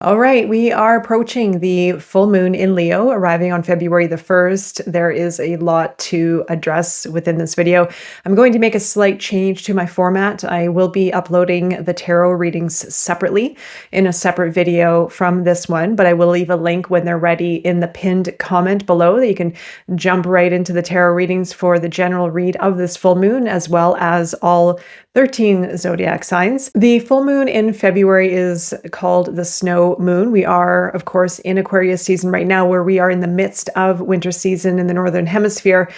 All right, we are approaching the full moon in Leo, arriving on February the 1st. There is a lot to address within this video. I'm going to make a slight change to my format. I will be uploading the tarot readings separately in a separate video from this one, but I will leave a link when they're ready in the pinned comment below that you can jump right into the tarot readings for the general read of this full moon, as well as all 13 zodiac signs. The full moon in February is called the snow moon. We are, of course, in Aquarius season right now, where we are in the midst of winter season in the Northern Hemisphere.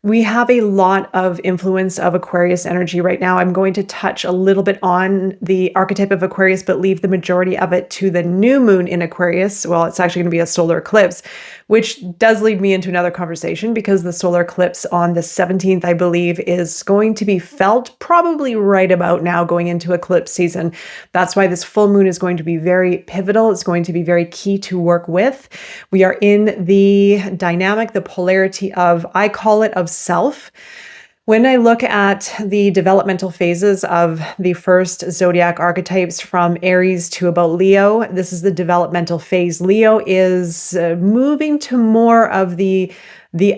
We have a lot of influence of Aquarius energy right now. I'm going to touch a little bit on the archetype of Aquarius, but leave the majority of it to the new moon in Aquarius. Well, it's actually going to be a solar eclipse, which does lead me into another conversation because the solar eclipse on the 17th, I believe, is going to be felt probably right about now going into eclipse season. That's why this full moon is going to be very pivotal. It's going to be very key to work with. We are in the dynamic, the polarity of, I call it, of self. When I look at the developmental phases of the first zodiac archetypes from Aries to about Leo, this is the developmental phase. Leo is moving to more of the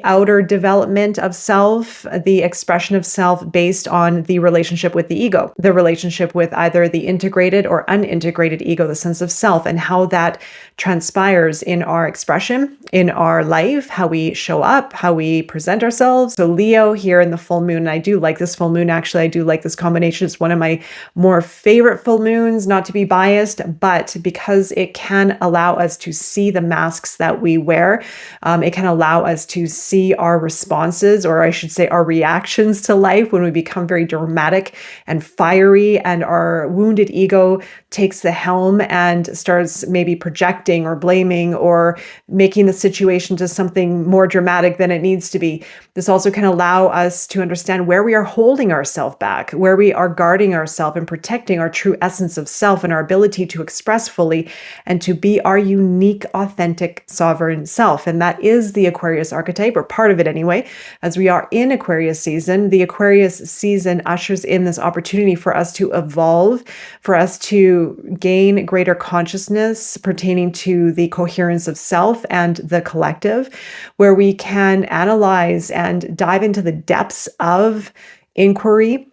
outer development of self, the expression of self based on the relationship with the ego, the relationship with either the integrated or unintegrated ego, the sense of self, and how that transpires in our expression, in our life, how we show up, how we present ourselves. So Leo here in the full moon, and I do like this full moon, actually. I do like this combination. It's one of my more favorite full moons, not to be biased, but because it can allow us to see the masks that we wear. It can allow us to see our responses, or I should say our reactions to life, when we become very dramatic and fiery and our wounded ego takes the helm and starts maybe projecting or blaming or making the situation to something more dramatic than it needs to be. This also can allow us to understand where we are holding ourselves back, where we are guarding ourselves and protecting our true essence of self and our ability to express fully and to be our unique, authentic, sovereign self. And that is the Aquarius archetype, or part of it anyway. As we are in Aquarius season, the Aquarius season ushers in this opportunity for us to evolve, for us to gain greater consciousness pertaining to the coherence of self and the collective, where we can analyze and dive into the depths of inquiry,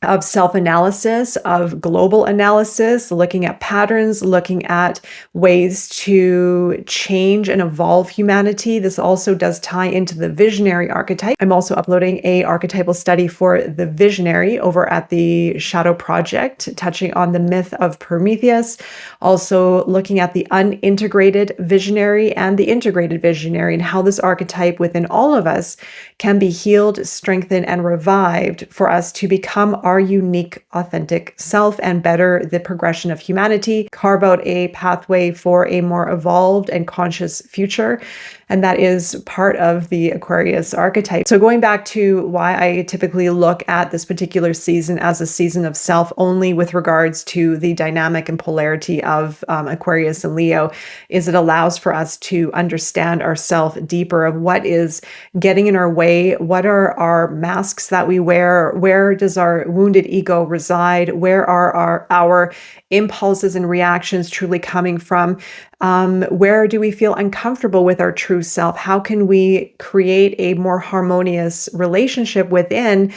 of self-analysis, of global analysis, looking at patterns, looking at ways to change and evolve humanity. This also does tie into the visionary archetype. I'm also uploading a archetypal study for the visionary over at the Shadow Project, touching on the myth of Prometheus, also looking at the unintegrated visionary and the integrated visionary, and how this archetype within all of us can be healed, strengthened, and revived for us to become our unique, authentic self and better the progression of humanity, carve out a pathway for a more evolved and conscious future. And that is part of the Aquarius archetype. So going back to why I typically look at this particular season as a season of self only with regards to the dynamic and polarity of Aquarius and Leo, is it allows for us to understand ourself deeper, of what is getting in our way, what are our masks that we wear, where does our wounded ego reside, where are our impulses and reactions truly coming from, where do we feel uncomfortable with our true self, how can we create a more harmonious relationship within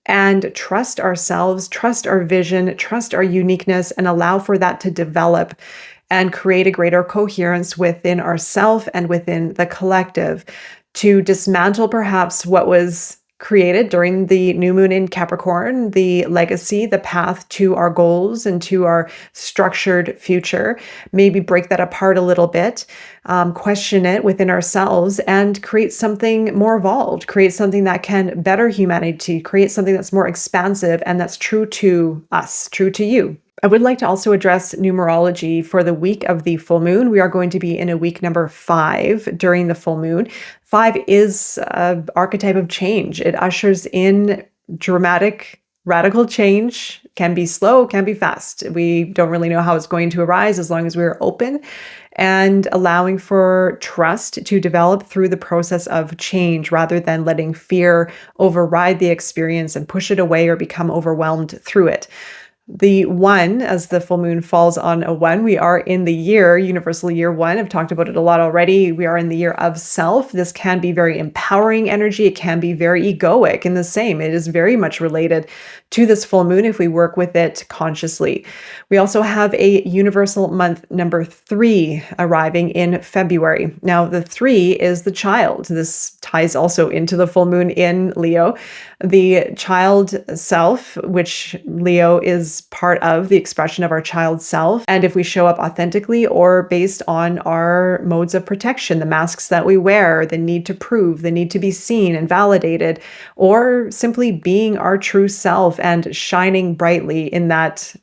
and trust ourselves, trust our vision, trust our uniqueness, and allow for that to develop and create a greater coherence within ourself and within the collective, to dismantle perhaps what was created during the new moon in Capricorn, the legacy, the path to our goals and to our structured future. Maybe break that apart a little bit, question it within ourselves, and create something more evolved, create something that can better humanity, create something that's more expansive and that's true to us, true to you. I would like to also address numerology for the week of the full moon. We are going to be in a week number 5 during the full moon. 5 is an archetype of change. It ushers in dramatic, radical change. Can be slow, can be fast. We don't really know how it's going to arise as long as we're open and allowing for trust to develop through the process of change, rather than letting fear override the experience and push it away or become overwhelmed through it. The one, as the full moon falls on a one, we are in the year, universal year one. I've talked about it a lot already. We are in the year of self. This can be very empowering energy. It can be very egoic in the same. It is very much related to this full moon if we work with it consciously. We also have a universal month number 3 arriving in February. Now, the 3 is the child. This ties also into the full moon in Leo. The child self, which Leo is part of, the expression of our child self. And if we show up authentically or based on our modes of protection, the masks that we wear, the need to prove, the need to be seen and validated, or simply being our true self and shining brightly in that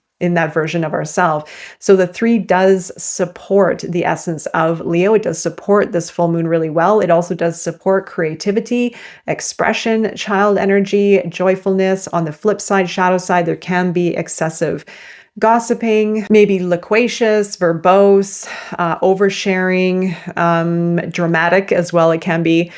version of ourselves. So the 3 does support the essence of Leo. It does support this full moon really well. It also does support creativity, expression, child energy, joyfulness. On the flip side, shadow side, there can be excessive gossiping, maybe loquacious, verbose, oversharing, dramatic as well. It can be.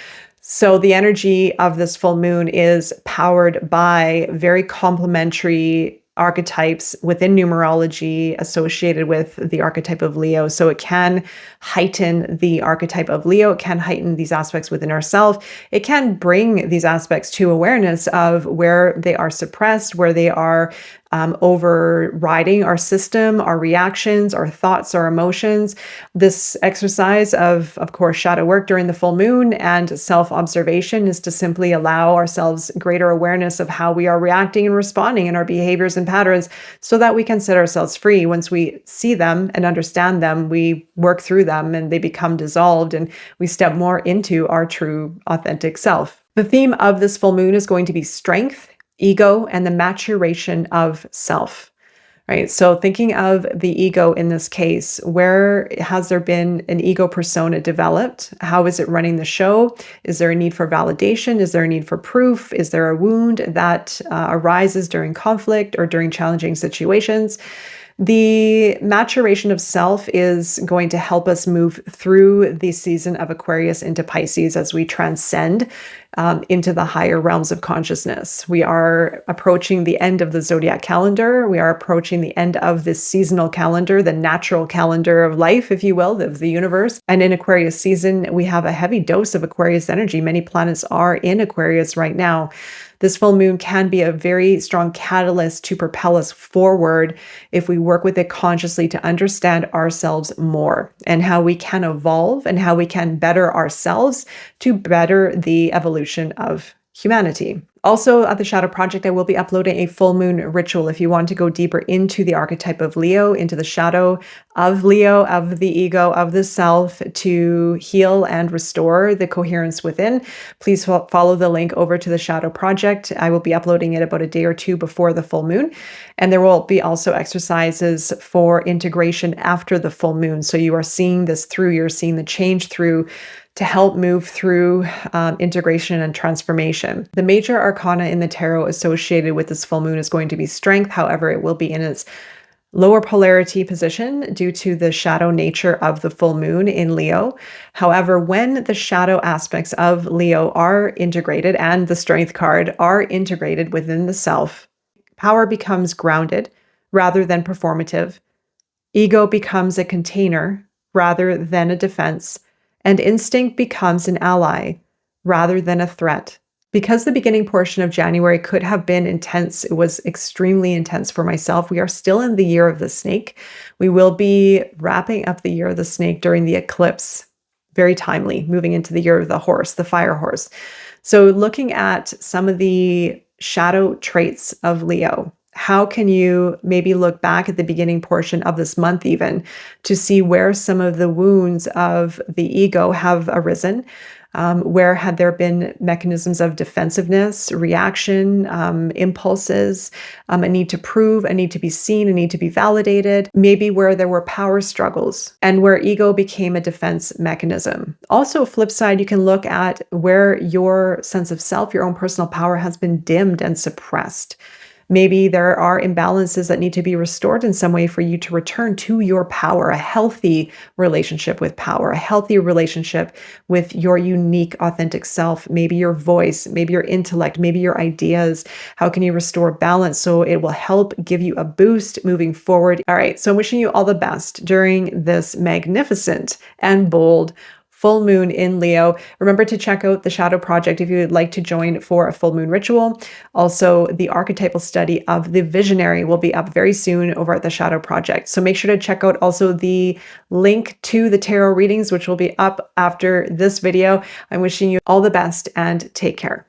So the energy of this full moon is powered by very complementary archetypes within numerology associated with the archetype of Leo. So it can heighten the archetype of Leo. It can heighten these aspects within ourselves. It can bring these aspects to awareness of where they are suppressed, where they are overriding our system, our reactions, our thoughts, our emotions. This exercise of course, shadow work during the full moon and self-observation is to simply allow ourselves greater awareness of how we are reacting and responding in our behaviors and patterns so that we can set ourselves free. Once we see them and understand them, we work through them and they become dissolved and we step more into our true, authentic self. The theme of this full moon is going to be strength, ego, and the maturation of self, right? So thinking of the ego in this case, where has there been an ego persona developed? How is it running the show? Is there a need for validation? Is there a need for proof? Is there a wound that arises during conflict or during challenging situations? The maturation of self is going to help us move through the season of Aquarius into Pisces as we transcend into the higher realms of consciousness. We are approaching the end of the zodiac calendar. We are approaching the end of this seasonal calendar, the natural calendar of life, if you will, of the universe. And in Aquarius season, we have a heavy dose of Aquarius energy. Many planets are in Aquarius right now. This full moon can be a very strong catalyst to propel us forward if we work with it consciously to understand ourselves more and how we can evolve and how we can better ourselves to better the evolution of humanity. Also, at the Shadow Project, I will be uploading a full moon ritual if you want to go deeper into the archetype of Leo, into the shadow of Leo, of the ego, of the self, to heal and restore the coherence within. Please follow the link over to the Shadow Project. I will be uploading it about a day or two before the full moon. And there will be also exercises for integration after the full moon. So you are seeing this through, you're seeing the change through to help move through integration and transformation. The major arcana in the tarot associated with this full moon is going to be strength. However, it will be in its lower polarity position due to the shadow nature of the full moon in Leo. However, when the shadow aspects of Leo are integrated and the strength card are integrated within the self, power becomes grounded rather than performative. Ego becomes a container rather than a defense, and instinct becomes an ally rather than a threat. Because the beginning portion of January could have been intense, it was extremely intense for myself. We are still in the year of the snake. We will be wrapping up the year of the snake during the eclipse, very timely, moving into the year of the horse, the fire horse. So looking at some of the shadow traits of Leo, how can you maybe look back at the beginning portion of this month even to see where some of the wounds of the ego have arisen? Where had there been mechanisms of defensiveness, reaction, impulses, a need to prove, a need to be seen, a need to be validated, maybe where there were power struggles and where ego became a defense mechanism. Also, flip side, you can look at where your sense of self, your own personal power has been dimmed and suppressed. Maybe there are imbalances that need to be restored in some way for you to return to your power, a healthy relationship with power, a healthy relationship with your unique, authentic self, maybe your voice, maybe your intellect, maybe your ideas. How can you restore balance so it will help give you a boost moving forward? All right, so I'm wishing you all the best during this magnificent and bold full moon in Leo. Remember to check out the Shadow Project if you would like to join for a full moon ritual. Also, the archetypal study of the visionary will be up very soon over at the Shadow Project. So make sure to check out also the link to the tarot readings, which will be up after this video. I'm wishing you all the best and take care.